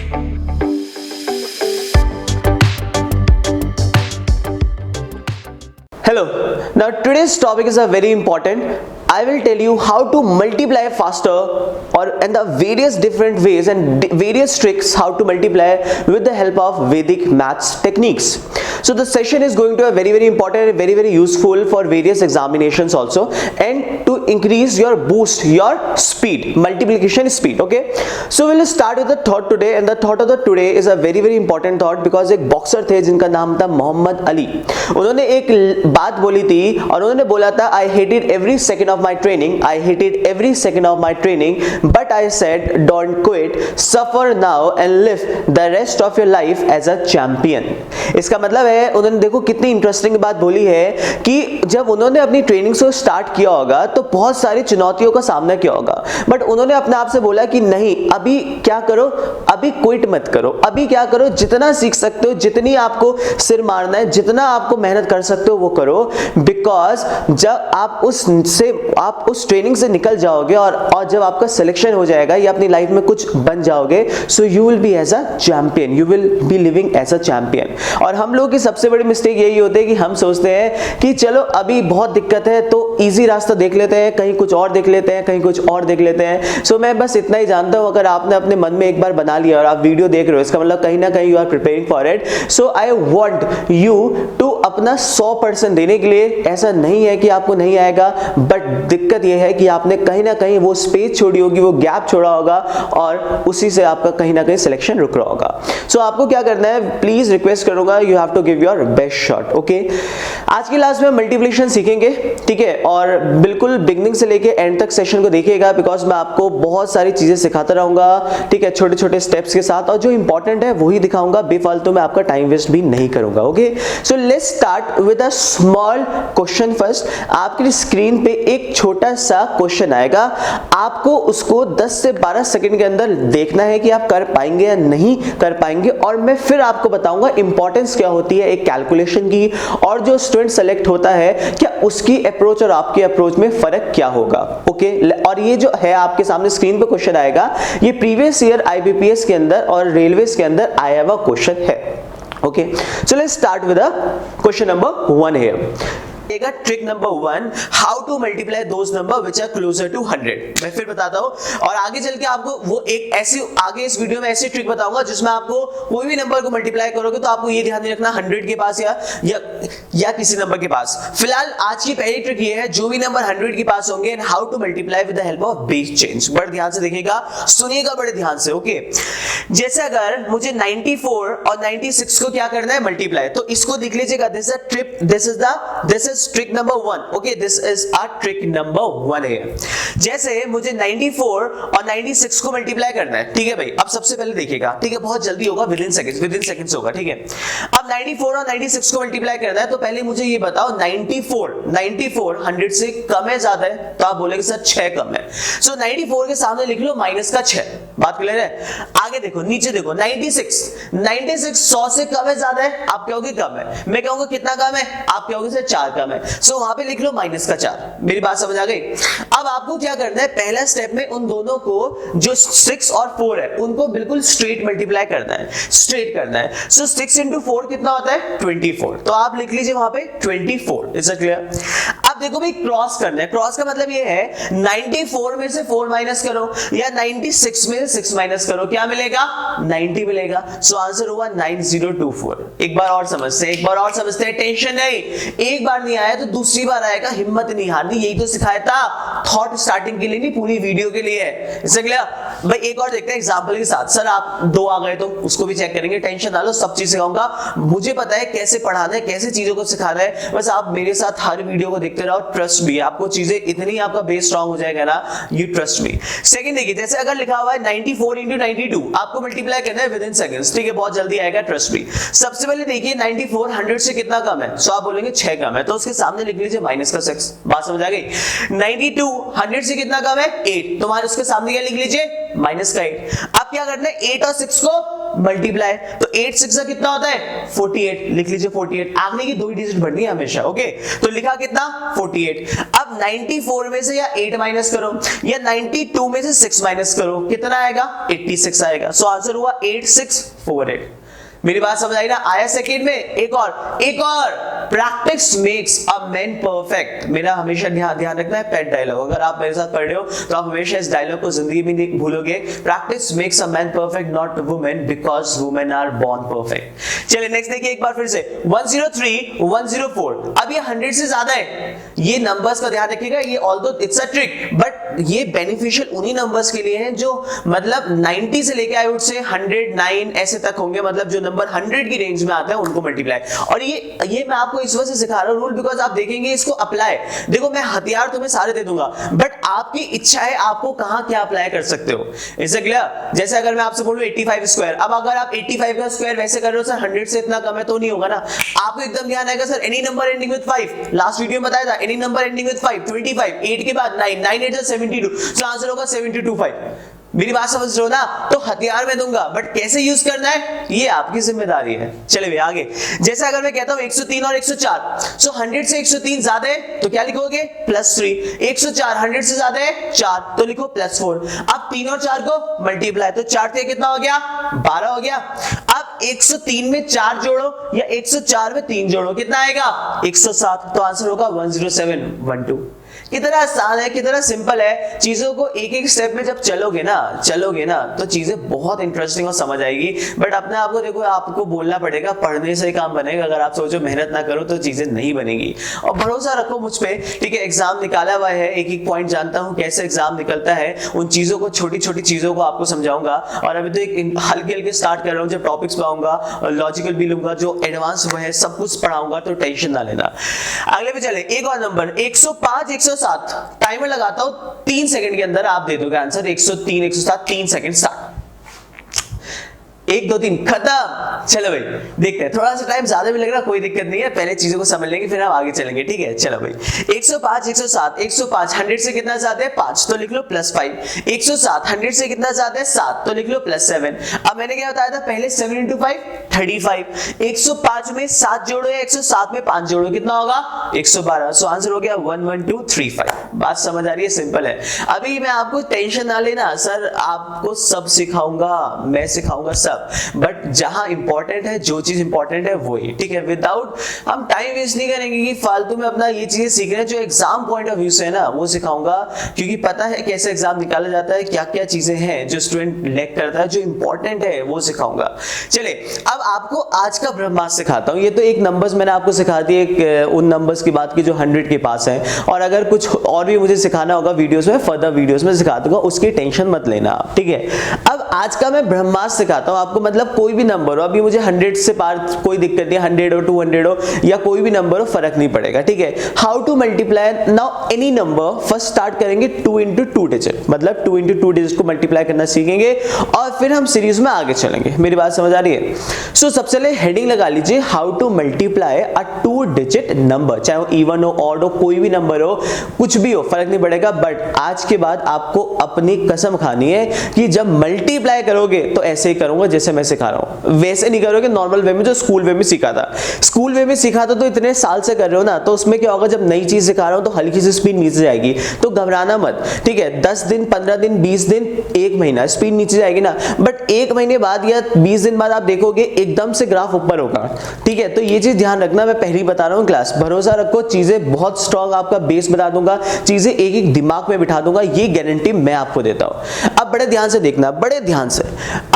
Hello, now today's topic is a very important. I will tell you how to multiply faster and the various different ways and various tricks how to multiply with the help of Vedic maths techniques. So the session is going to be very important and very useful for various examinations also, and to increase your speed, multiplication speed. Okay, so we'll start with the thought today, and the thought of the today is a very important thought because एक boxer थे जिनका नाम था मोहम्मद अली. उन्होंने एक बात बोली थी और उन्होंने बोला था I hated every second of my training, I hated every second of my training, but I said don't quit, suffer now and live the rest of your life as a champion. इसका मतलब है उन्होंने, देखो कितनी interesting बात बोली है कि जब उन्होंने अपनी ट्रेनिंग को स्टार्ट किया होगा तो बहुत सारी चुनौतियों का सामना किया होगा, बट उन्होंने अपने आप से बोला कि नहीं, अभी क्या करो, अभी क्विट मत करो, अभी क्या करो, जितना सीख सकते हो, जितनी आपको सिर मारना है, जितना आपको मेहनत कर सकते हो वो करो, बिकॉज जब आप उस ट्रेनिंग से निकल जाओगे और जब आपका सिलेक्शन हो जाएगा या अपनी लाइफ में कुछ बन जाओगे, so you will be as a champion, you will be living as a champion. और हम लोग की सबसे बड़ी मिस्टेक यही होती है कि हम सोचते हैं कि चलो अभी बहुत दिक्कत है तो इजी रास्ता देख लेते हैं, कहीं कुछ और देख लेते हैं, कहीं कुछ और देख लेते हैं. सो मैं बस इतना ही जानता हूं, अगर आपने अपने मन में एक बार बना लिया और आप वीडियो देख रहे हो, इसका मतलब कहीं ना कहीं you are preparing for it. So I want you to अपना 100% देने के लिए. ऐसा नहीं है कि आपको नहीं आएगा, बट दिक्कत यह है कि आपने कहीं ना कहीं वो स्पेस छोड़ी होगी, वो गैप छोड़ा होगा और उसी से आपका कहीं ना कहीं सिलेक्शन रुक रहा होगा. सो आपको क्या करना है, प्लीज रिक्वेस्ट करूंगा, you have to give your best shot. Okay, आज की क्लास में मल्टीप्लिकेशन सीखेंगे, ठीक है, और बिल्कुल बिगनिंग से लेके एंड तक सेशन को देखिएगा बिकॉज मैं आपको बहुत सारी चीजें सिखाता रहूंगा, ठीक है, छोटे छोटे स्टेप्स के साथ, और जो इंपॉर्टेंट है वही दिखाऊंगा, बेफालतू में आपका टाइम वेस्ट भी नहीं करूंगा. Okay, so let's start with a small question first. आपकी स्क्रीन पे एक छोटा सा क्वेश्चन आएगा, आपको उसको 10 से 12 सेकंड के अंदर देखना है कि आप कर पाएंगे या नहीं कर पाएंगे, और मैं फिर आपको बताऊंगा इंपॉर्टेंस क्या होती है एक कैलकुलेशन की, और जो स्टूडेंट सेलेक्ट होता है क्या उसकी अप्रोच और आपकी अप्रोच में फर्क क्या होगा. ओके, और ये जो है आपके सामने स्क्रीन पे क्वेश्चन आएगा, ये प्रीवियस ईयर आईबीपीएस के अंदर और रेलवेज के अंदर आया हुआ क्वेश्चन है. Okay, so let's start with the question number 1 here. Trick number 1, how to multiply those number which are closer to 100. मैं फिर बताता हूं और आगे चल के आपको वो एक ऐसी आगे इस वीडियो में ऐसी ट्रिक बताऊंगा जिसमें आपको कोई भी नंबर को मल्टीप्लाई करोगे तो आपको ये ध्यान नहीं रखना 100 के पास या किसी नंबर के पास. फिलहाल आज की पहली ट्रिक ये है, जो भी नंबर 100 के पास होंगे and how to multiply with the help of base change. बड़े ध्यान से देखिएगा, सुनिएगा बड़े ध्यान से. ओके, जैसे अगर मुझे 94 और 96 को क्या करना है, मल्टीप्लाई, तो इसको देख लीजिएगा, this is trick number 1. Okay, this is a trick number 1 है. जैसे मुझे 94 और 96 को मल्टीप्लाई करना है, ठीक है भाई. अब सबसे पहले देखिएगा, ठीक है, बहुत जल्दी होगा, विद इन सेकंड्स होगा, ठीक है. अब 94 और 96 को मल्टीप्लाई करना है, तो पहले मुझे ये बताओ 94 100 से कम है ज्यादा है, तो आप बोलेंगे सर 6 कम है. सो 94 के सामने लिख लो माइनस का 6. बात क्लियर है. आगे देखो, नीचे देखो, 96 100 से कम है ज्यादा है, आप कहोगे कम है, मैं कहूंगा कितना कम है, आप कहोगे सर 4 कम है. सो वहां पे लिख लो माइनस का 4. मेरी बात समझ आ गई. अब आपको क्या करना है, पहला स्टेप में उन दोनों को, जो 6 और 4 है, उनको बिल्कुल स्ट्रेट मल्टीप्लाई करना है, स्ट्रेट करना है. सो 6 into 4 कितना होता है, 24. तो आप लिख लीजिए वहां पे 24. Is it clear. अब देखो भाई, क्रॉस करना है. क्रॉस का मतलब ये है 94 में से 4 माइनस करो या 96 में से 6 माइनस करो, क्या मिलेगा, 90 मिलेगा. सो आंसर होगा 9024. एक बार और समझते हैं, टेंशन नहीं, एक बार नहीं आया तो दूसरी बार आएगा, हिम्मत नहीं हारनी. यही तो सिखाया था, थॉट स्टार्टिंग के लिए नहीं, पूरी वीडियो के लिए है. इससे क्लियर भाई. एक और देखते हैं एग्जांपल के साथ. सर आप 2 आ गए तो उसको भी चेक करेंगे, टेंशन ना लो, सब चीज सिखाऊंगा. मुझे पता है कैसे पढ़ाना है, कैसे चीजों को सिखाना है, बस आप मेरे साथ हर वीडियो को देखते रहो. ट्रस्ट भी, आपको चीजें इतनी, आपका बेस स्ट्रांग हो जाएगा ना, यू ट्रस्ट मी. सेकंड देखिए, जैसे अगर लिखा हुआ है 94 into 92, आपको मल्टीप्लाई करना है विद इन सेकंड्स, ठीक है, बहुत जल्दी आएगा, ट्रस्ट मी. सबसे पहले देखिए 94 100 से कितना कम है, सो आप बोलेंगे 6 कम है, तो उसके सामने लिख लीजिए माइनस का 6. बात समझ आ गई. 92 100 से कितना कम है, 8, तो उसके सामने क्या लिख लीजिए, माइनस का 8। अब क्या करना है, 8 और 6 को मल्टीप्लाई, तो 8 6 कितना होता है 48, लिख लीजिए 48। आगे की 2 डिजिट बढ़नी है हमेशा, ओके। तो लिखा कितना 48। अब 94 में से या 8 माइनस करो या 92 में से 6 माइनस करो, कितना आएगा 86 आएगा। सो आंसर हुआ 8648। मेरी बात समझ आई ना? आया सेकंड में। एक और practice makes a man perfect. मेरा हमेशा ध्यान रखना है पेट डायलॉग, अगर आप मेरे साथ पढ़ रहे हो तो आप हमेशा इस डायलॉग को जिंदगी में नहीं भूलोगे। Practice makes a man perfect not women, because women are born perfect. चलिए नेक्स्ट देखिए एक बार फिर से 103 104। अब ये 100 से ज्यादा है, ये नंबर्स का ध्यान रखिएगा। ये although it's a trick, but ये बेनिफिशियल उन्हीं नंबर्स के लिए हैं जो मतलब 90 से लेके आई वुड से 109 ऐसे तक होंगे, मतलब जो नंबर 100 की रेंज में आता है उनको मल्टीप्लाई। और ये मैं आपको इस वजह से सिखा रहा हूं रूल, बिकॉज आप देखेंगे इसको अप्लाई। देखो मैं हथियार तुम्हें सारे दे दूंगा, बट आपकी इच्छा है आपको कहां क्या अप्लाई कर सकते हो। इससे क्लियर? जैसे अगर मैं आपसे बोलूं 85 स्क्वायर, अब अगर आप 85 का स्क्वायर वैसे कर रहे हो सर 100 से इतना कम है तो नहीं होगा ना। आपको एकदम ध्यान आएगा sir any number ending with 5, last video में बताया था एनी नंबर एंडिंग विद 5 25, 8 के बाद 9 9 8 72, सो आंसर होगा 725। मेरी बात समझ रहे हो ना? तो हथियार मैं दूंगा, बट कैसे यूज करना है ये आपकी जिम्मेदारी है। चलिए भैया आगे। जैसे अगर मैं कहता हूं 103 और 104, सो 100 से 103 ज्यादा है तो क्या लिखोगे +3। 104 100 से ज्यादा है 4 तो लिखो +4। अब 3 और 4 को मल्टीप्लाई, तो 4 से कितना हो गया 12 हो गया। अब 103 में 4 जोड़ो या 104 में 3 जोड़ो, कितना आएगा 107, तो आंसर होगा 10712। कितना आसान है, कितना सिंपल है। चीजों को एक एक स्टेप में जब चलोगे ना तो चीजें बहुत इंटरेस्टिंग और समझ आएगी। बट अपने आप को देखो, आपको बोलना पड़ेगा, पढ़ने से काम बनेगा। अगर आप सोचो मेहनत ना करो तो चीजें नहीं बनेगी। और भरोसा रखो मुझ पे, ठीक है। एग्जाम निकाला हुआ है, एक एक पॉइंट जानता हूं कैसे एग्जाम निकलता है। उन चीजों को, छोटी छोटी चीजों को आपको समझाऊंगा। और अभी तो एक हल्के स्टार्ट कर रहा हूं, जब टॉपिक्स पे आऊंगा लॉजिकल भी लूंगा, जो एडवांस हुआ है सब कुछ पढ़ाऊंगा, तो टेंशन ना लेना। अगले पे चले, एक और नंबर 105 107। टाइमर लगाता हूं 3 सेकंड के अंदर आप दे दोगे आंसर। 103 107 3 second start. 1 2 3 खत्म। चलो भाई देखते हैं, थोड़ा सा टाइम ज्यादा भी लग रहा, कोई दिक्कत नहीं है, पहले चीजों को समझ लेंगे फिर हम आगे चलेंगे, ठीक है। चलो भाई 105 107 105 100 से कितना ज्यादा है 5 तो लिख लो +5। 107 100 से कितना ज्यादा है 7 तो लिख लो +7। अब मैंने क्या बताया था पहले 7 × 5 35। 105 में 7 जोड़ो या 107 में 5 जोड़ो, कितना होगा 112। सो आंसर हो गया 11235। बात समझ आ रही है? सिंपल है। अभी मैं आपको टेंशन ना लेना, सर आपको सब सिखाऊंगा, मैं सिखाऊंगा सब, बट जहां इंपॉर्टेंट है, जो चीज इंपॉर्टेंट है वही, ठीक है। विदाउट हम टाइम वेस्ट नहीं करेंगे कि फालतू में अपना ये चीजें सीख रहे हैं। जो एग्जाम पॉइंट ऑफ व्यू से है ना वो सिखाऊंगा, क्योंकि पता है कैसे एग्जाम निकाला जाता है, क्या क्या चीजें हैं जो स्टूडेंट लैक करता है, जो इंपॉर्टेंट है वो सिखाऊंगा। चलिए अब आपको आज का ब्रह्मास्त्र सिखाता हूं। ये तो एक नंबर्स मैंने आपको सिखा दिए, उन नंबर्स की बात की जो 100 के पास है, और अगर कुछ और भी मुझे सिखाना होगा वीडियोस में, फर्दर वीडियोस में सिखा दूंगा, उसकी टेंशन मत लेना आप, ठीक है। अब आज का मैं ब्रह्मास्त्र सिखाता हूं आपको, मतलब कोई भी नंबर हो, अभी मुझे 100 से पार कोई दिक्कत नहीं, 100 हो 200 हो या कोई भी नंबर हो, फर्क नहीं पड़ेगा, ठीक है। How to multiply now any number. First start करेंगे 2 × 2 डिजिट, मतलब 2 × 2 डिजिट को मल्टीप्लाई करना सीखेंगे और फिर हम सीरीज में आगे चलेंगे। मेरी बात समझ आ रही है? सो सबसे पहले हेडिंग लगा लीजिए, how to multiply a 2 digit number. चाहे वो इवन हो, ऑड हो, कोई भी नंबर हो, कुछ भी हो, फर्क नहीं पड़ेगा। बट आज के बाद आपको अपनी कसम खानी है कि जब मल्टीप्लाई करोगे तो ऐसे ही करूंगा जैसे मैं सिखा रहा हूं, वैसे नहीं करोगे नॉर्मल वे में जो स्कूल वे में सीखा था। स्कूल वे में सीखा था तो इतने साल से कर रहे हो ना, तो उसमें क्या होगा, जब नई चीज सिखा रहा हूं तो हल्की सी स्पीड नीचे जाएगी, तो घबराना मत, ठीक है। 10 दिन 15 दिन 20 दिन 1 महीना स्पीड नीचे जाएगी ना, बट 1 महीने बाद या 20 दिन बाद आप देखोगे एकदम से ग्राफ ऊपर होगा, ठीक है। तो ये चीज ध्यान रखना, मैं पहले ही बता रहा हूं क्लास, भरोसा रखो, चीजें बहुत स्ट्रॉन्ग आपका बेस बता दूंगा, चीजें एक एक दिमाग में बिठा दूंगा, ये गारंटी मैं आपको देता हूं। अब बड़े ध्यान से देखना, बड़े ध्यान से।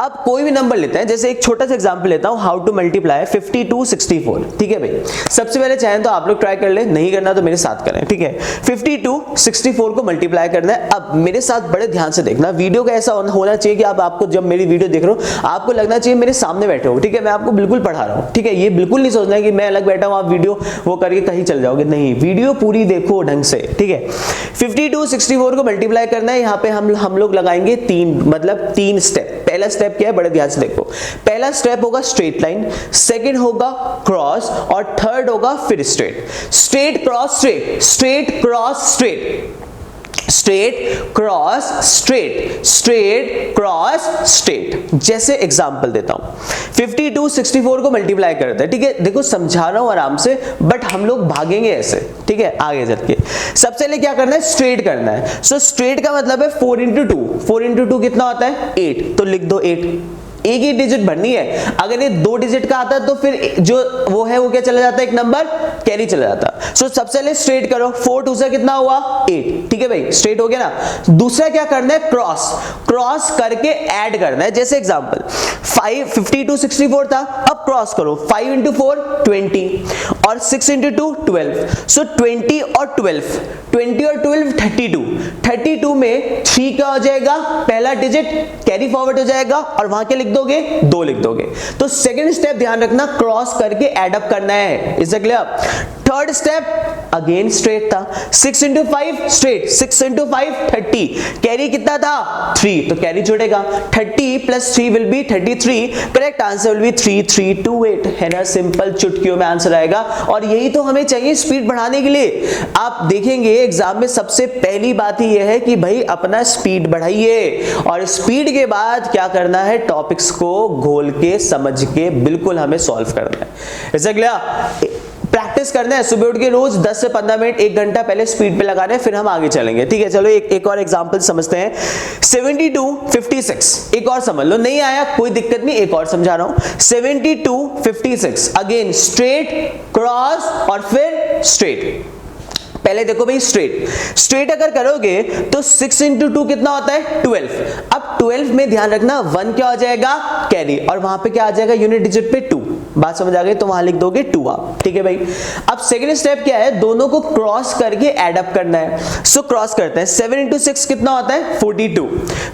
अब कोई भी नंबर लेते हैं, जैसे एक छोटा सा एग्जांपल लेता हूं, हाउ टू मल्टीप्लाई 52 64, ठीक है भाई। सबसे पहले चाहें तो आप लोग ट्राई कर ले, नहीं करना तो मेरे साथ करें, ठीक है। 52 64 को मल्टीप्लाई करना है। अब मेरे साथ बड़े ध्यान से देखना, वीडियो का ऐसा होना चाहिए कि आपको जब मेरी वीडियो देख रहे हो आपको लगना चाहिए मेरे सामने बैठे हो, ठीक है। मैं आपको बिल्कुल पढ़ा रहा हूं, ठीक है। ये बिल्कुल नहीं सोचना है कि मैं अलग बैठा हूं, आप वीडियो वो करके कहीं चल जाओगे, नहीं, वीडियो पूरी देखो ढंग से, ठीक है। 52 64 को मल्टीप्लाई करना है। यहाँ पे हम लोग लगाएंगे 3 स्टेप। पहला स्टेप क्या है, बड़े ध्यान से देखो। पहला स्टेप होगा स्ट्रेट लाइन, सेकंड होगा क्रॉस और थर्ड होगा फिर straight. Straight cross straight, straight cross straight, straight cross straight, straight cross straight. जैसे एग्जांपल देता हूं, 52 64 को मल्टीप्लाई करते हैं, ठीक है। देखो समझा रहा हूं आराम से, बट हम लोग भागेंगे ऐसे, ठीक है, आगे चल के। सबसे पहले क्या करना है, स्ट्रेट करना है। सो स्ट्रेट का मतलब है 4 इंटू 2, 4 इंटू 2 कितना होता है 8, तो लिख दो 8। एक ही डिजिट भरनी है, अगर ये 2 डिजिट का आता है तो फिर जो वो है वो क्या चला जाता है, एक नंबर कैरी चला जाता है। सो सबसे पहले स्ट्रेट करो, 4 2 से कितना हुआ 8, ठीक है भाई, स्ट्रेट हो गया ना। दूसरा क्या करना है, क्रॉस, क्रॉस करके ऐड करना है। जैसे एग्जांपल 52 64 था, अब क्रॉस करो, 5 इंटू 4 20 और 6 इंटू 2 12। सो 20 और 12, 20 और 12 32, 32 में 3 क्या हो जाएगा, पहला डिजिट कैरी फॉरवर्ड हो जाएगा और वहां क्या लिख दोगे, 2 लिख दोगे। तो सेकंड स्टेप ध्यान रखना, क्रॉस करके ऐड अप करना है। Is it clear? Third step again straight था, 6 इंटू 5 स्ट्रेट, 6 इंटू 5 30, कैरी कितना था 3, तो कैरी जोड़ेगा, 30 plus 3 will be 33, correct answer will B 3328, है ना, सिंपल चुटकियों में आंसर आएगा। और यही तो हमें चाहिए स्पीड बढ़ाने के लिए। आप देखेंगे एग्जाम में सबसे पहली बात ही यह है कि भाई अपना स्पीड बढ़ाइए, और स्पीड के बाद क्या करना है, टॉपिक्स को घोल के समझ के बिल्कुल हमें सॉल्व करना है। ऐसा क्लियर? प्रैक्टिस करना है, सुबह उठ के रोज 10 से 15 मिनट 1 घंटा पहले स्पीड पे लगाना है, फिर हम आगे चलेंगे, ठीक है। चलो एक और एग्जांपल समझते हैं, 72 56, एक और समझ लो, नहीं आया कोई दिक्कत नहीं, एक और समझा रहा हूं। 72 56 अगेन स्ट्रेट क्रॉस और फिर स्ट्रेट। पहले देखो भाई स्ट्रेट, स्ट्रेट अगर करोगे तो 6 इंटू 2 कितना होता है 12। अब 12 में ध्यान रखना 1 क्या हो जाएगा कैरी, और वहां पे क्या आ जाएगा यूनिट डिजिट पे 2, बात समझ आ गई, तो वहां लिख दोगे 2 आप, ठीक है भाई। अब सेकंड स्टेप क्या है, दोनों को क्रॉस करके ऐड अप करना है। सो क्रॉस करते हैं, 7 इंटू 6 कितना होता है 42,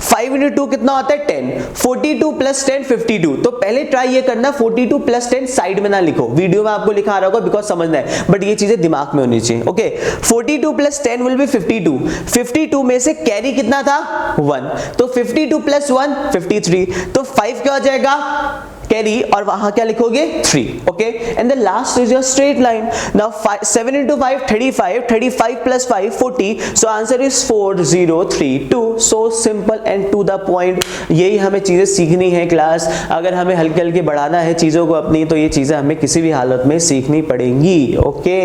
5 इंटू 2 कितना होता है 10, 42 प्लस 10 52। तो पहले ट्राई ये करना 42 प्लस 10 साइड में ना लिखो, वीडियो में आपको लिखा आ रहा होगा बिकॉज समझना है, बट ये चीजें दिमाग में होनी चाहिए, ओके। 42 प्लस 10 विल बी 52, 52 में से कैरी कितना था 1, तो 52 प्लस 1 53, तो 5 क्या हो जाएगा कैरी, और वहां क्या लिखोगे 3, okay. And the last is your straight line. Now 7 into 5 35, 35 plus 5 40, so answer is 4032। so simple and to the point। यही हमें चीजें सीखनी है क्लास, अगर हमें हल्के हल्के बढ़ाना है चीजों को अपनी, तो ये चीजें हमें किसी भी हालत में सीखनी पड़ेंगी, ओके।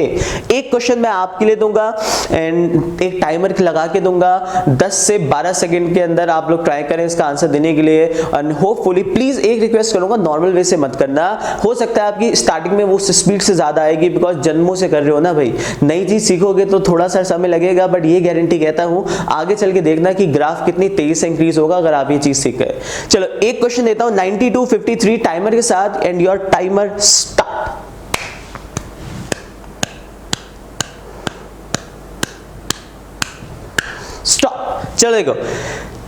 एक क्वेश्चन मैं आपके लिए दूंगा एंड एक टाइमर लगा के दूंगा, 10 से 12 सेकंड के अंदर आप लोग ट्राई करें इसका आंसर देने के लिए, एंड होपफुली प्लीज एक रिक्वेस्ट करूंगा, नॉर्मल वे से मत करना। हो सकता है आपकी स्टार्टिंग में वो स्पीड से ज्यादा आएगी बिकॉज जन्मों से कर रहे हो ना भाई, नई चीज सीखोगे तो थोड़ा सा समय लगेगा, बट ये गारंटी कहता हूं आगे चल के देखना कि ग्राफ कितनी तेजी से इंक्रीज होगा अगर आप ये चीज सीख गए। चलो एक क्वेश्चन देता हूं 92 53 टाइमर के साथ, and your timer start. Stop. चलो देखो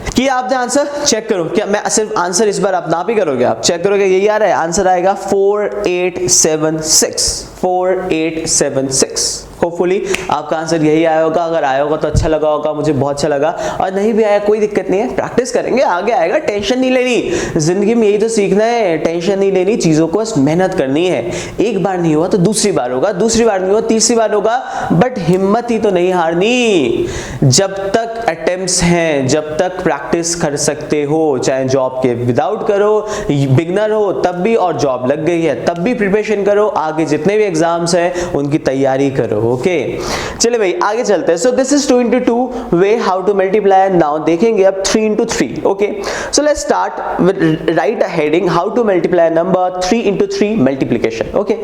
कि आप जो आंसर चेक करो, क्या मैं सिर्फ आंसर इस बार आप ना भी करोगे, आप चेक करोगे यही आ रहा है, आंसर आएगा 4876, 4876। होपफुली आपका आंसर यही आया होगा, अगर आया होगा तो अच्छा लगा होगा, मुझे बहुत अच्छा लगा, और नहीं भी आया कोई दिक्कत नहीं है, प्रैक्टिस करेंगे आगे आएगा, टेंशन नहीं लेनी, जिंदगी में यही तो सीखना है, टेंशन नहीं लेनी, चीजों को बस मेहनत करनी है। एक बार नहीं हुआ तो दूसरी बार होगा, दूसरी बार नहीं हुआ तीसरी बार होगा, बट हिम्मत ही तो नहीं हारनी। जब तक अटेम्प्ट्स हैं, जब तक प्रैक्टिस कर सकते हो, चाहे जॉब के विदाउट करो, बिगनर हो तब भी, और जॉब लग गई है तब भी प्रिपरेशन करो, आगे जितने भी एग्जाम्स हैं उनकी तैयारी करो, ओके। चलिए भाई आगे चलते हैं। So this is 2 into 2 way how to multiply. Now देखेंगे अब 3 into 3, okay. So let's start with right a heading how to multiply number 3 into 3 multiplication, okay.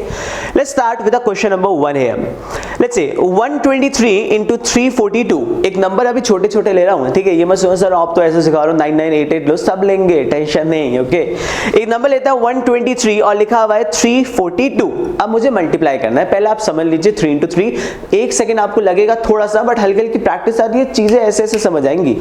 Let's start with the question number 1 here. Let's say 123 into 342, एक number अभी छोटे छोटे ले रहा हूं, ठीक है, ये मत सोचो सर आप तो ऐसे सिखा रहे हो 9988 लो, सब लेंगे, टेंशन नहीं, ओके। एक नंबर लेता है 123 और लिखा हुआ है 342। अब मुझे मल्टीप्लाई करना है, पहले आप समझ लीजिए 3 into 3, एक सेकंड आपको लगेगा थोड़ा सा, बट हल्की हल्की प्रैक्टिस आती है, चीजें ऐसे ऐसे समझ आएंगी।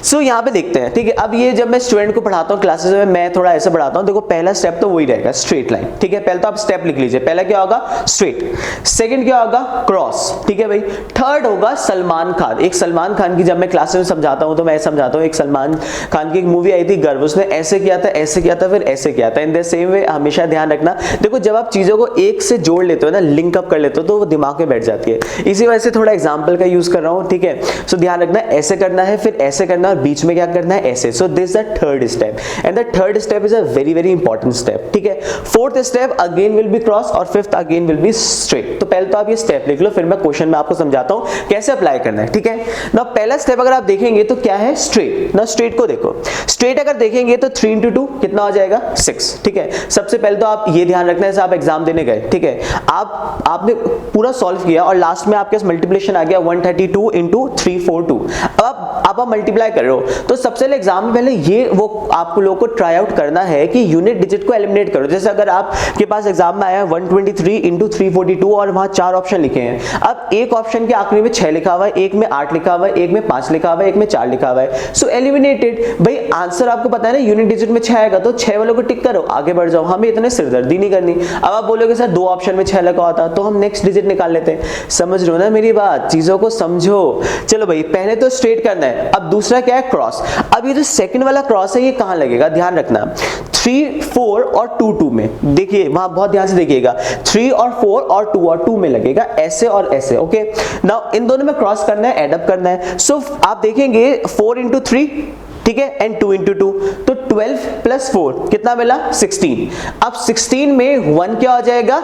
सो यहाँ पे देखते हैं, ठीक है। अब ये जब मैं स्टूडेंट को पढ़ाता हूँ क्लासेस में, मैं थोड़ा ऐसे पढ़ाता हूँ, देखो पहला स्टेप तो वही रहेगा स्ट्रेट लाइन, ठीक है। पहले तो आप स्टेप लिख लीजिए, पहला क्या होगा स्ट्रेट, सेकंड क्या होगा क्रॉस, ठीक है भाई। थर्ड होगा सलमान खान, एक सलमान खान की जब मैं क्लासेस में समझाता हूँ तो मैं समझाता हूँ, एक सलमान खान की एक मूवी आई थी गर्व, उसने ऐसे किया था, ऐसे किया था, फिर ऐसे किया था। इन द सेम वे हमेशा ध्यान रखना, देखो जब आप चीजों को एक से जोड़ लेते हो ना, लिंक अप कर लेते हो, तो वो दिमाग में बैठ जाती है। इसी वजह से थोड़ा एग्जांपल का यूज कर रहा हूँ, ठीक है। सो ध्यान रखना, ऐसे करना है, फिर ऐसे करना है, और बीच में क्या करना है, ऐसे। So this the third step, and the third step is a very very important step, ठीक है। Fourth step again will be cross, और fifth again will be straight. तो पहले तो आप ये स्टेप लिख लो, फिर मैं क्वेश्चन में आपको समझाता हूँ कैसे अप्लाई करना है, ठीक है ना। पहला स्टेप अगर आप देखेंगे तो क्या है, स्ट्रेट ना। स्ट्रेट को देखो, स्ट्रेट अगर देखेंगे तो 3 into 2 कितना हो जाएगा, 6, ठीक है। सबसे पहले तो आप ये ध्यान रखना है, आप एग्जाम देने गए, ठीक है, आपने पूरा सॉल्व किया और लास्ट में आपके पास मल्टीप्लिकेशन आ गया 132 into 342। अब आप मल्टीप्लाई कर रहे हो, तो सबसे पहले एग्जाम में पहले ये वो आपको लोगों को ट्राई आउट करना है कि यूनिट डिजिट को एलिमिनेट करो। जैसे अगर आपके पास एग्जाम में आया 123 into 342 और वहां 4 ऑप्शन लिखे हैं, अब एक ऑप्शन के आखिरी में 6 लिखा हुआ है, एक में 8 लिखा हुआ है, एक में 5 लिखा हुआ है, एक में 4 लिखा हुआ है। सो एलिमिनेटेड। भाई आंसर आपको पता है ना, यूनिट डिजिट में 6 आएगा, तो 6 वालों को टिक करो, आगे बढ़ जाओ, हमें इतने सिरदर्दी नहीं करनी। अब आप बोलोगे सर 2 ऑप्शन में 6 लगा होता, तो हम नेक्स्ट डिजिट निकाल लेते हैं। समझ रहे हो ना मेरी बात, चीजों को समझो। चलो भाई, पहले तो स्ट्रेट करना है, अब दूसरा क्या है, क्रॉस। अब ये जो सेकंड वाला क्रॉस है, ये कहां लगेगा, ध्यान रखना, 3, 4 और 2, 2 में। देखिए वहां बहुत ध्यान से देखिएगा, 3 और 4 और 2 में लगेगा, ऐसे और ऐसे, ओके। नाउ इन दोनों में क्रॉस करना है, एड अप करना है। सो आप देखेंगे 4 into 3, ठीक है, एंड 2 into 2, तो 12 plus 4 कितना मिला, 16। अब 16 में 1 क्या हो जाएगा,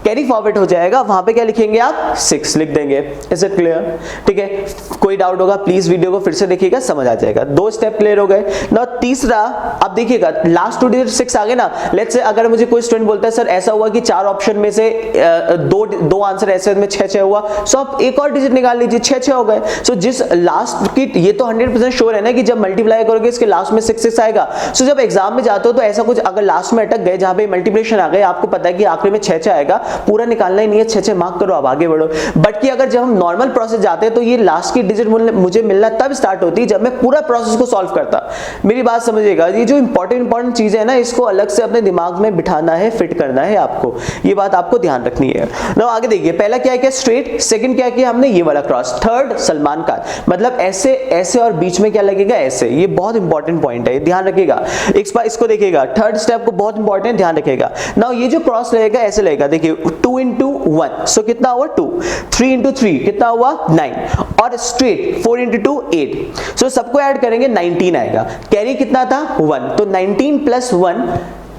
कैरी फॉरवर्ड हो जाएगा, वहां पे क्या लिखेंगे आप, 6 लिख देंगे। इज इट क्लियर, ठीक है। कोई डाउट होगा प्लीज वीडियो को फिर से देखिएगा, समझ आ जाएगा। 2 स्टेप क्लियर हो गए। नाउ तीसरा, अब देखिएगा लास्ट 2 डिजिट 6 आ गए ना। लेट्स से अगर मुझे कोई स्टूडेंट बोलता है सर ऐसा हुआ कि 4 ऑप्शन में से दो आंसर ऐसे में 6 हुआ, सो आप एक और डिजिट निकाल लीजिए, 6 हो गए। सो जिस लास्ट की, ये तो 100% श्योर है ना कि जब मल्टीप्लाई करोगे इसके लास्ट में 6 आएगा। सो जब एग्जाम में जाते हो तो ऐसा कुछ अगर लास्ट में अटक गए जहां पे मल्टीप्लिकेशन आ गए, आपको पता है कि आखिरी में 6 आएगा, पूरा निकालना ही नहीं है, 6 मार्क करो, अब आगे बढ़ो। बट कि अगर जब हम नॉर्मल प्रोसेस जाते हैं तो ये लास्ट की डिजिट मुझे मिलना तब स्टार्ट होती है जब मैं पूरा प्रोसेस को सॉल्व करता। मेरी बात समझिएगा, ये जो इंपॉर्टेंट चीज है ना, इसको अलग से अपने दिमाग में बिठाना है, फिट करना है आपको, ये बात आपको ध्यान रखनी है ना। आगे देखिए, पहला क्या है, स्ट्रेट। सेकंड क्या किया हमने, ये वाला क्रॉस। थर्ड सलमान खान, मतलब ऐसे ऐसे और बीच में क्या लगेगा, ऐसे। ये बहुत इंपॉर्टेंट पॉइंट है, ध्यान रखिएगा। एक बार इसको देखिएगा, थर्ड स्टेप को बहुत इंपॉर्टेंट, ध्यान रखिएगा। नाउ ये जो क्रॉस रहेगा ऐसे लगेगा, देखिए 2 into 1, सो कितना हुआ 2, 3 into 3 कितना हुआ 9, और स्ट्रेट 4 into 2 8। सो सबको ऐड करेंगे 19 आएगा। कैरी कितना था 1, तो 19 plus 1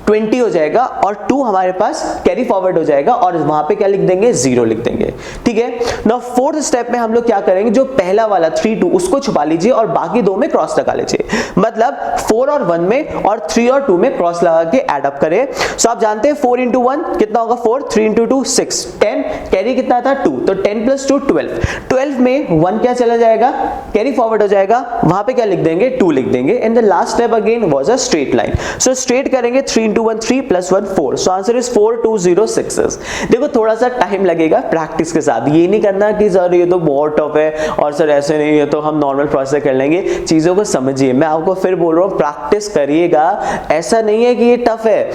20 हो जाएगा, और 2 हमारे पास कैरी फॉरवर्ड हो जाएगा, और वहां पे क्या लिख देंगे, 0 लिख देंगे, ठीक है। नाउ फोर्थ स्टेप में हम लोग क्या करेंगे, जो पहला वाला 3 2 उसको छुपा लीजिए और बाकी 2 में क्रॉस लगा लीजिए। मतलब 4 और 1 में और 3 और 2 में क्रॉस लगा के ऐड अप करें। सो आप जानते हैं 4 into 1 कितना होगा, 4, 3 into 2 6, 10, कैरी कितना था 2, तो 10 plus 2 12, 12 में 1 क्या चला जाएगा, कैरी फॉरवर्ड हो जाएगा, वहां पे क्या लिख देंगे, 2 लिख देंगे। And the last step again was a straight line. So straight करेंगे, 3 into 1 3 plus 1 4, so answer is 4 2 0 6। देखो थोड़ा सा टाइम लगेगा प्रैक्टिस के साथ, ये नहीं करना कि सर ये तो बहुत टफ है और सर ऐसे नहीं है तो हम नॉर्मल प्रोसेस कर लेंगे। चीजों को समझिए, मैं आपको फिर बोल रहा हूँ प्रैक्टिस करिएगा। ऐसा नहीं है कि ये टफ है,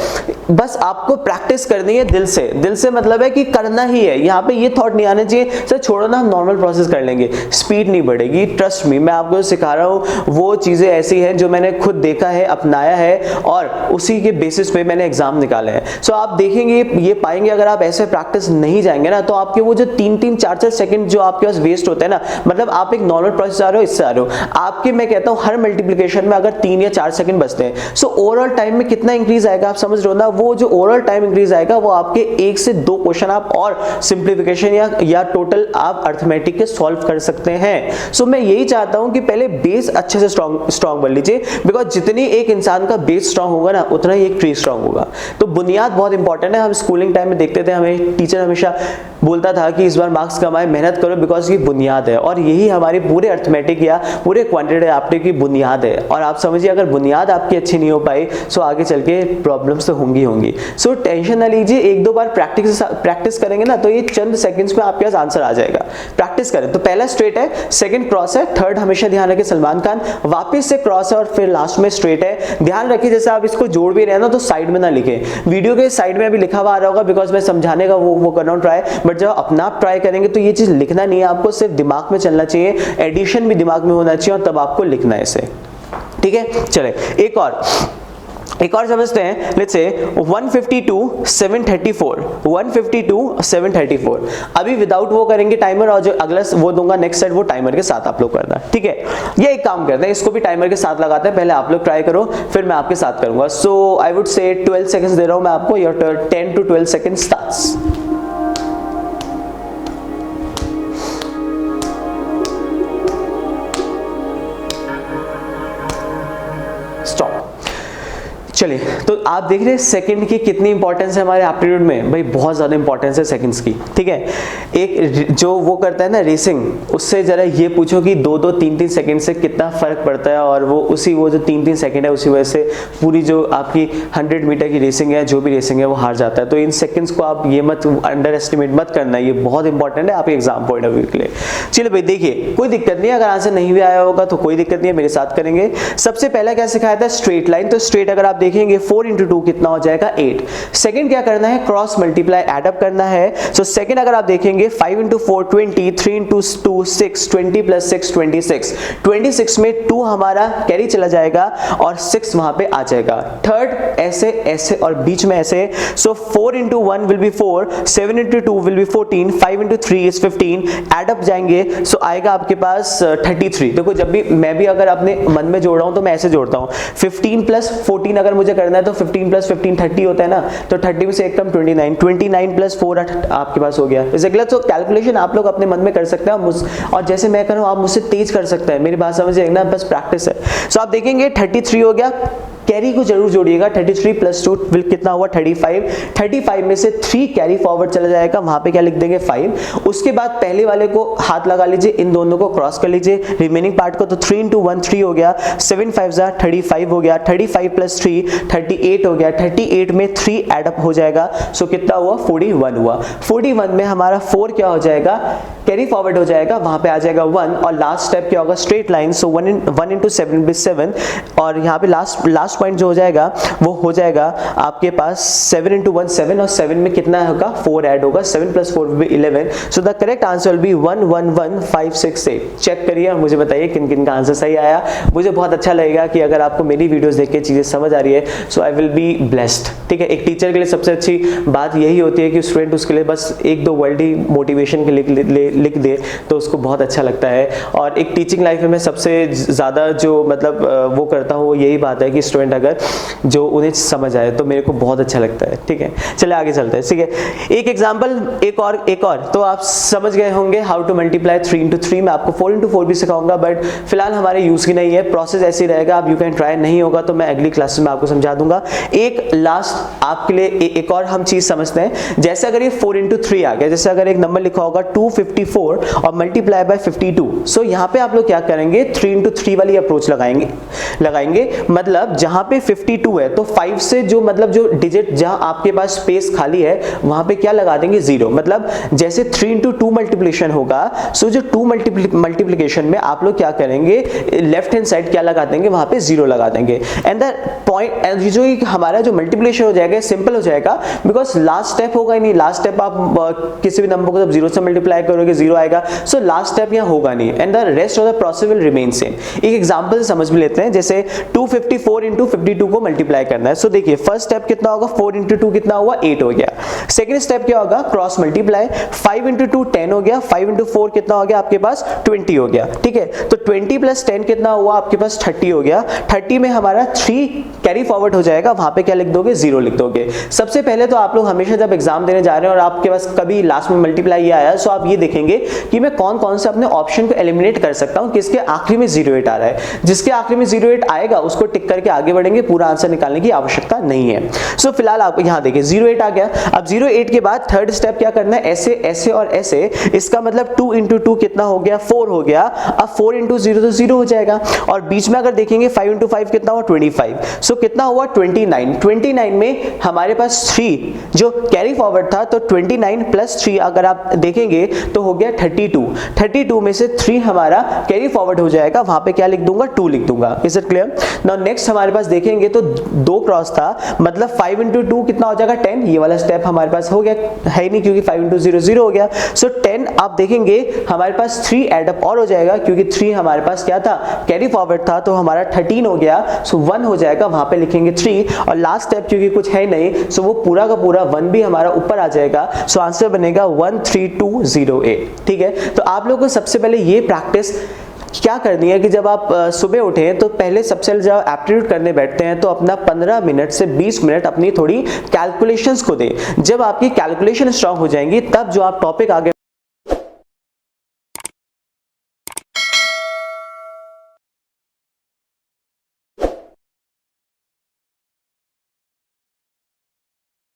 बस आपको प्रैक्टिस करनी है दिल से। दिल से मतलब है कि करना ही है, यहाँ पे ये थॉट नहीं आना चाहिए सर छोड़ो ना हम नॉर्मल प्रोसेस कर लेंगे, स्पीड नहीं बढ़ेगी। ट्रस्ट मी, मैं आपको सिखा रहा हूँ, वो चीजें ऐसी हैं जो मैंने खुद देखा है, अपनाया है, और उसी के बेसिस पे मैंने एग्जाम निकाले हैं। सो आप देखेंगे, ये पाएंगे अगर आप ऐसे प्रैक्टिस नहीं जाएंगे ना, तो आपके वो जो 3-3 4-4 सेकंड जो आपके पास वेस्ट होते हैं ना, मतलब आप एक नॉर्मल प्रोसेस आ रहे हो, इससे आ रहे हो, आपके मैं कहता हूँ हर मल्टीप्लिकेशन में अगर 3 या 4 सेकंड बचते हैं, सो ओवरऑल टाइम में कितना इंक्रीज आएगा आप समझ रहे हो ना। वो जो ओवरऑल टाइम इंक्रीज आएगा वो आपके 1 से 2 क्वेश्चन आप और सिंप्लीफिकेशन या टोटल आप अर्थमेटिक के सॉल्व कर सकते हैं। सो मैं यही चाहता हूं कि पहले बेस अच्छे से स्ट्रॉन्ग बन लीजिए, बिकॉज जितनी एक इंसान का बेस स्ट्रॉन्ग होगा ना, उतना ही एक ट्री स्ट्रॉन्ग होगा। तो बुनियाद बहुत इंपॉर्टेंट है। हम स्कूलिंग टाइम में देखते थे, हमें टीचर हमेशा बोलता था कि इस बार मार्क्स कमाए, मेहनत करो, बिकॉज ये बुनियाद है, और यही हमारी पूरे अर्थमेटिक या पूरे क्वांटिटेटिव एप्टीट्यूड की बुनियाद है। और आप समझिए अगर बुनियाद आपकी अच्छी नहीं हो पाई, सो आगे चल के प्रॉब्लम्स तो होंगी। सो टेंशन ना लीजिए, 1-2 बार प्रैक्टिस करेंगे ना, तो ये चंद सेकंड्स में आपके पास आंसर आ जाएगा। प्रैक्टिस करें। तो पहला स्ट्रेट है, सेकंड क्रॉस है, थर्ड हमेशा ध्यान रखें सलमान खान, वापस से क्रॉस है, और फिर लास्ट में स्ट्रेट है। ध्यान रखिए जैसे आप इसको जोड़ भी रहे हैं ना, तो साइड में ना लिखें, वीडियो के साइड में अभी लिखा हुआ आ रहा होगा, बिकॉज मैं समझाने का वो कर रहा हूँ ट्राई, बट जब अपना आप ट्राई करेंगे तो ये चीज लिखना नहीं है आपको, सिर्फ दिमाग में चलना चाहिए, एडिशन भी दिमाग में होना चाहिए और तब आपको लिखना है इसे, ठीक है। चले एक और समझते हैं। Let's say 152 734, 152 734। अभी विदाउट वो करेंगे टाइमर, और जो अगला वो दूंगा नेक्स्ट सेट वो टाइमर के साथ आप लोग करना, ठीक है। ये एक काम करते हैं, इसको भी टाइमर के साथ लगाते हैं, पहले आप लोग ट्राई करो फिर मैं आपके साथ करूंगा। सो आई वुड से 12 सेकंड्स दे रहा हूं मैं आपको, your 10 to 12 second starts. Stop. चलिए, तो आप देख रहे हैं सेकंड की कितनी इंपॉर्टेंस है हमारे एप्टीट्यूड में, भाई बहुत ज्यादा इंपॉर्टेंस है सेकंड्स की, ठीक है। एक जो वो करता है ना रेसिंग, उससे जरा ये पूछो कि 2-2 3-3 सेकंड से कितना फर्क पड़ता है, और वो जो 3-3 सेकंड है उसी वजह से पूरी जो आपकी 100 मीटर की रेसिंग है, जो भी रेसिंग है वो हार जाता है। तो इन सेकंड्स को आप ये मत अंडर एस्टिमेट मत करना, ये बहुत इंपॉर्टेंट है आपके एग्जाम पॉइंट ऑफ व्यू के लिए। चलिए भाई देखिए, कोई दिक्कत नहीं है, अगर आंसर नहीं भी आया होगा तो कोई दिक्कत नहीं है, मेरे साथ करेंगे। सबसे पहला क्या सिखाया था, स्ट्रेट लाइन। तो स्ट्रेट अगर आप देखेंगे 4 into 2 कितना हो जाएगा 8। सेकंड क्या करना है, क्रॉस मल्टीप्लाई एड अप करना है। सो सेकंड अगर आप देखेंगे 5 into 4 20, 3 into 2 6, 20 plus 6 26, 26 में 2 हमारा कैरी चला जाएगा और 6 वहां पे आ जाएगा। थर्ड ऐसे ऐसे और बीच में ऐसे। सो 4 into 1 will be 4, 7 into 2 will be 14, 5 into 3 is 15, add up जाएंगे सो आएगा आपके पास 33। देखो जब भी मैं भी अगर अपने मन में जोड़ रहा हूं तो मैं ऐसे जोड़ता हूं, 15 plus 14 अगर मुझे करना है तो 15 plus 15 30 होता है ना, तो 30 में से एक कम 29, 29 plus 4 आपके पास हो गया। इसे अगला तो कैलकुलेशन आप लोग अपने मन में कर सकते हैं, और जैसे मैं करूं आप मुझसे तेज कर सकते हैं, मेरी बात समझिए ना, बस प्रैक्टिस है। सो आप देखेंगे 33 हो गया, कैरी को जरूर जोड़िएगा, 33 plus 2 विल कितना हुआ 35, 35 में से 3 कैरी फॉरवर्ड चला जाएगा, वहां पे क्या लिख देंगे 5। उसके बाद पहले वाले को हाथ लगा लीजिए, इन दोनों को क्रॉस कर लीजिए रिमेनिंग पार्ट को, तो 3 into 1 3 हो गया, 7 5 35 हो गया, 35 plus 3 38 हो गया, 38 में 3 एड अप हो जाएगा, सो कितना हुआ 41 हुआ। 41 में हमारा 4 क्या हो जाएगा, कैरी फॉरवर्ड हो जाएगा, वहां पे आ जाएगा 1, और लास्ट स्टेप क्या होगा straight line. So 1 into 7 is 7, और यहाँ पे लास्ट पॉइंट जो हो जाएगा वो हो जाएगा आपके पास 7 into 1 7, और 7 में कितना होगा 4 ऐड होगा, 7 plus 4 will be 11। So the correct answer will be 1 1 1 5 6 8। Check करिए और मुझे बताइए किन किन का आंसर सही आया। मुझे बहुत अच्छा लगेगा कि अगर आपको मेरी वीडियोस देख के चीजें समझ आ रही है, सो आई विल बी ब्लेस्ड, ठीक है। एक टीचर के लिए सबसे अच्छी बात यही होती है कि स्टूडेंट उसके लिए बस 1-2 वर्ड ही मोटिवेशन के लिख दे तो उसको बहुत अच्छा लगता है। और एक टीचिंग लाइफ में सबसे ज्यादा जो मतलब वो करता हूँ यही बात है कि स्टूडेंट अगर जो उन्हें समझ आए तो मेरे को बहुत अच्छा लगता है, ठीक है। चलिए आगे चलते हैं, ठीक है। एक एग्जांपल एक और तो आप समझ गए होंगे हाउ टू मल्टीप्लाई 3 into 3। मैं आपको 4 into 4 भी सिखाऊंगा, बट फिलहाल हमारे यूज की नहीं है, प्रोसेस ऐसे रहेगा, आप यू कैन ट्राई, नहीं होगा तो मैं अगली क्लास में आपको समझा दूंगा। एक लास्ट आपके लिए एक और हम चीज समझते हैं, जैसे अगर ये 4 into 3 आ गया, जैसे अगर एक नंबर लिखा होगा 254 और मल्टीप्लाई बाय 52, सो यहाँ पे आप लोग क्या करेंगे 3 into 3 वाली अप्रोच लगाएंगे। मतलब जहां पे 52 है तो 5 से जो मतलब जो डिजिट जहां आपके पास स्पेस खाली है वहां पे क्या लगा देंगे 0। मतलब जैसे 3 into 2 मल्टीप्लिकेशन होगा, सो जो 2 मल्टीप्लिकेशन में आप लोग क्या करेंगे लेफ्ट हैंड साइड क्या लगा देंगे, वहां पे 0 लगा देंगे। एंड द पॉइंट जो हमारा जो मल्टीप्लिकेशन हो जाएगा सिंपल हो जाएगा, बिकॉज लास्ट स्टेप होगा ही नहीं। लास्ट स्टेप आप किसी भी नंबर को जब 0 से मल्टीप्लाई करोगे 0 आएगा, सो लास्ट स्टेप यहाँ होगा नहीं, and the rest of the process will remain same. एक एग्जांपल से समझ भी लेते हैं, जैसे 254 into 52 को मल्टीप्लाई करना है। सो देखिए फर्स्ट स्टेप कितना होगा 4 into 2 कितना हुआ 8 हो गया। सेकंड स्टेप क्या होगा क्रॉस मल्टीप्लाई, 5 into 2 10 हो गया, 5 into 4 कितना हो गया आपके पास 20 हो गया, ठीक है। तो 20 plus 10 कितना हुआ आपके पास 30 हो गया। 30 में हमारा 3 कैरी फॉरवर्ड हो जाएगा, वहां पे क्या लिख दोगे 0 लिख दोगे। सबसे पहले तो आप लोग हमेशा जब एग्जाम देने जा रहे हैं और आपके पास कभी लास्ट में मल्टीप्लाई ये आया, सो आप ये देखेंगे कि मैं कौन कौन से अपने ऑप्शन को एलिमिनेट कर सकता हूं, किसके आखिरी में 08 आ रहा है। जिसके आखिरी में 08 आएगा उसको टिक करके आगे बढ़ेंगे, पूरा आंसर निकालने की आवश्यकता नहीं है। सो फिलहाल आप यहां देखिए 08 आ गया। अब 08 के बाद थर्ड स्टेप क्या करना है, ऐसे ऐसे और ऐसे, इसका मतलब 2 into 2 कितना हो गया 4 हो गया। अब 4 into 0 तो 0 हो जाएगा, और बीच में अगर देखेंगे 5 into 5 कितना हुआ 25, सो कितना हुआ 29। 29 में हमारे पास 3 जो कैरी फॉरवर्ड था, तो 29 plus 3 अगर आप देखेंगे तो हो गया 32। 32 में से 3 हमारा कैरी फॉरवर्ड हो जाएगा, वहां पे क्या लिख दूंगा 2 लिख दूंगा। Is it clear? Now next हमारे पास पास देखेंगे तो 2 क्रॉस था, मतलब 5 इंटू 2 कितना हो जाएगा 10। ये वाला स्टेप हमारे पास हो गया है नहीं क्योंकि 5 इंटू 0 0 हो गया। सो 10 आप देखेंगे हमारे पास 3 एडअप और हो जाएगा क्योंकि 3 हमारे पास क्या था, कैरी फॉरवर्ड था, तो हमारा 13 हो गया। सो 1 हो जाएगा, वहां पे लिखेंगे 3 और लास्ट स्टेप क्योंकि कुछ है नहीं सो वो पूरा का पूरा 1 भी हमारा ऊपर आ जाएगा। सो आंसर बनेगा 13208। ठीक है, तो आप लोगों को सबसे पहले ये प्रैक्टिस क्या करनी है कि जब आप सुबह उठें तो पहले सबसे जब एप्टीट्यूड करने बैठते हैं तो अपना 15 मिनट से 20 मिनट अपनी थोड़ी कैलकुलेशंस को दें। जब आपकी कैलकुलेशन स्ट्रांग हो जाएंगी तब जो आप टॉपिक आगे